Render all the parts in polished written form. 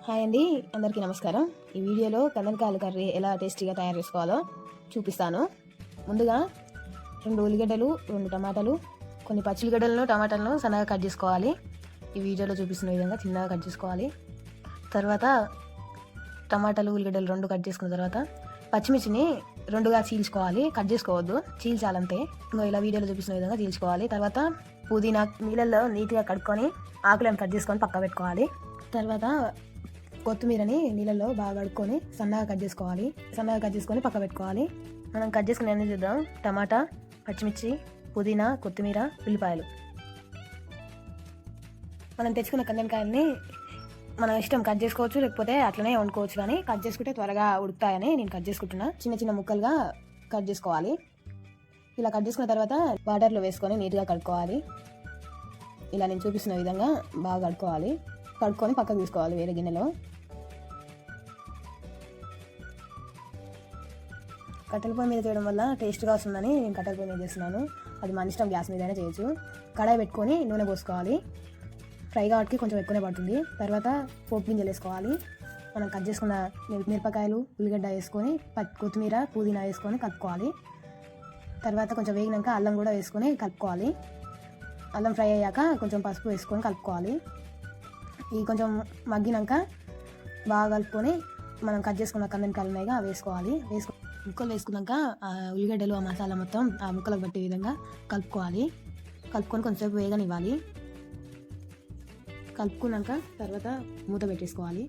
Hi అండి, అందరికీ నమస్కారం. ఈ వీడియోలో కందనకాయల కర్రీ ఎలా టేస్టీగా తయారు చేసుకోవాలో చూపిస్తాను. ముందుగా 2 ఉల్లిగడ్డలు, 2 టమాటాలు, కొన్ని పచ్చి ఉల్లిగడ్డలను టమాటాలను సన్నగా కట్ చేసుకోవాలి. ఈ వీడియోలో చూపిస్తున్న విధంగా చిన్నగా కట్ చేసుకోవాలి. తర్వాత టమాటాలు, ఉల్లిగడ్డలు 2 కట్ చేసుకున్న తర్వాత పచ్చిమిర్చిని 2గా చీల్చుకోవాలి. కట్ చేసుకోవద్దు, చీల్చాలంతే. ఇంకో ఇలా వీడియోలో చూపిస్తున్న విధంగా చీల్చుకోవాలి. తర్వాత పుదీనా నీళ్ళల్లో నీట్గా కడుక్కొని ఆకులను కట్ చేసుకొని పక్క పెట్టుకోవాలి. తర్వాత కొత్తిమీరని నీళ్ళలో బాగా కడుక్కొని సన్నగా కట్ చేసుకొని పక్క పెట్టుకోవాలి. మనం కట్ చేసుకుని అన్నీ చూద్దాం. టమాటా, పచ్చిమిర్చి, పుదీనా, కొత్తిమీర, ఉల్లిపాయలు. మనం తెచ్చుకున్న కందనకాయల్ని మన ఇష్టం కట్ చేసుకోవచ్చు, లేకపోతే అట్లనే వండుకోవచ్చు. కానీ కట్ చేసుకుంటే త్వరగా ఉడుకుతాయని నేను కట్ చేసుకుంటున్నా. చిన్న చిన్న ముక్కలుగా కట్ చేసుకోవాలి. ఇలా కట్ చేసుకున్న తర్వాత వాటర్లో వేసుకొని నీట్గా కడుక్కోవాలి. ఇలా నేను చూపిస్తున్న విధంగా బాగా కడుక్కొని పక్కకు తీసుకోవాలి వేరే గిన్నెలో. కట్టెల పొయ్యి మీద చేయడం వల్ల టేస్ట్గా వస్తుందని నేను కట్టెల పొయ్యి మీద చేస్తున్నాను. అది మన ఇష్టం, గ్యాస్ మీదైనా చేయొచ్చు. కడాయి పెట్టుకొని నూనె పోసుకోవాలి. ఫ్రై కాబట్టి కొంచెం ఎక్కువనే పడుతుంది. తర్వాత పోపు గింజలు వేసుకోవాలి. మనం కట్ చేసుకున్న మిరపకాయలు, ఉల్లిగడ్డ వేసుకొని కొత్తిమీర, పుదీనా వేసుకొని కలుపుకోవాలి. తర్వాత కొంచెం వేగినాక అల్లం కూడా వేసుకొని కలుపుకోవాలి. అల్లం ఫ్రై అయ్యాక కొంచెం పసుపు వేసుకొని కలుపుకోవాలి. ఇవి కొంచెం మగ్గినాక బాగా కలుపుకొని మనం కట్ చేసుకున్న కందనకాయలు ఉన్నాయిగా అవి వేసుకోవాలి. ముక్కలు వేసుకున్నాక ఆ ఉల్లిగడ్డలు, ఆ మసాలా మొత్తం ఆ ముక్కలకు పట్టే విధంగా కలుపుకొని కొంచెంసేపు వేగనివ్వాలి. కలుపుకున్నాక తర్వాత మూత పెట్టేసుకోవాలి.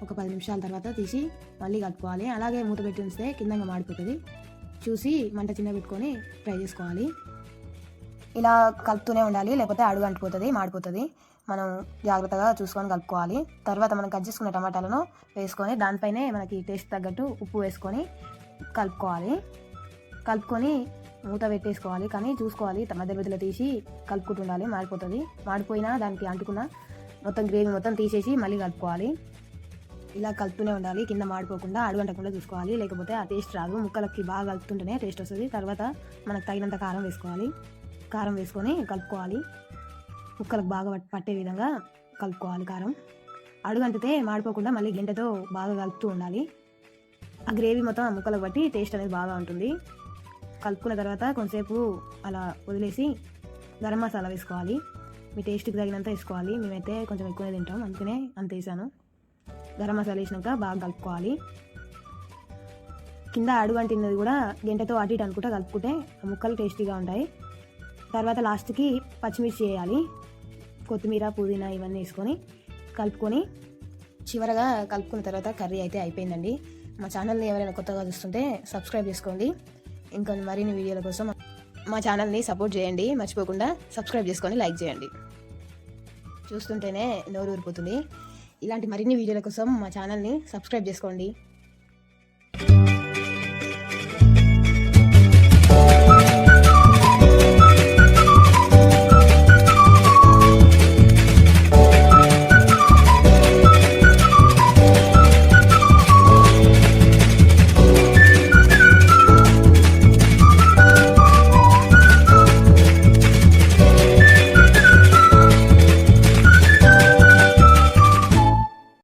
ఒక 10 నిమిషాల తర్వాత తీసి మళ్ళీ కలుపుకోవాలి. అలాగే మూత పెట్టి ఉంచితే కిందంగా మాడిపోతుంది. చూసి మంట చిన్న పెట్టుకొని ఫ్రై చేసుకోవాలి. ఇలా కలుపుతూనే ఉండాలి, లేకపోతే అడుగు అంటుపోతుంది, మాడిపోతుంది. మనం జాగ్రత్తగా చూసుకొని కలుపుకోవాలి. తర్వాత మనం కట్ చేసుకున్న టమాటాలను వేసుకొని దానిపైనే మనకి టేస్ట్ తగ్గట్టు ఉప్పు వేసుకొని కలుపుకొని మూత పెట్టేసుకోవాలి. కానీ చూసుకోవాలి, మధ్యలో తీసి కలుపుకుంటూ ఉండాలి. మాడిపోయినా దానికి అంటుకున్న మొత్తం గ్రేవీ మొత్తం తీసేసి మళ్ళీ కలుపుకోవాలి. ఇలా కలుపుతూనే ఉండాలి, కింద మాడిపోకుండా అడుగంటకుండా చూసుకోవాలి, లేకపోతే ఆ టేస్ట్ రాదు. ముక్కలకి బాగా కలుపుతుంటేనే టేస్ట్ వస్తుంది. తర్వాత మనకు తగినంత కారం వేసుకొని కలుపుకోవాలి. ముక్కలకు బాగా పట్టే విధంగా కలుపుకోవాలి. కారం అడుగంటితే మాడిపోకుండా మళ్ళీ గంటతో బాగా కలుపుతూ ఉండాలి. ఆ గ్రేవీ మొత్తం ఆ ముక్కలకు బట్టి టేస్ట్ అనేది బాగా ఉంటుంది. కలుపుకున్న తర్వాత కొంతసేపు అలా వదిలేసి గరం మసాలా వేసుకోవాలి. మీ టేస్ట్కి తగినంత వేసుకోవాలి. మేమైతే కొంచెం ఎక్కువనే తింటాం, అందుకనే అంత వేసాను. గరం మసాలా వేసినాక బాగా కలుపుకోవాలి. కింద అడుగంటినది కూడా గంటతో అటు ఇటు అనుకుంటే కలుపుకుంటే ఆ ముక్కలు టేస్టీగా ఉంటాయి. తర్వాత లాస్ట్కి పచ్చిమిర్చి వేయాలి. కొత్తిమీర, పుదీనా ఇవన్నీ వేసుకొని కలుపుకొని చివరగా కలుపుకున్న తర్వాత కర్రీ అయితే అయిపోయిందండి. మా ఛానల్ని ఎవరైనా కొత్తగా చూస్తుంటే సబ్స్క్రైబ్ చేసుకోండి. ఇంకా మరిన్ని వీడియోల కోసం మా ఛానల్ని సపోర్ట్ చేయండి. మర్చిపోకుండా సబ్స్క్రైబ్ చేసుకొని లైక్ చేయండి. చూస్తుంటేనే నోరు ఊరిపోతుంది. ఇలాంటి మరిన్ని వీడియోల కోసం మా ఛానల్ని సబ్స్క్రైబ్ చేసుకోండి.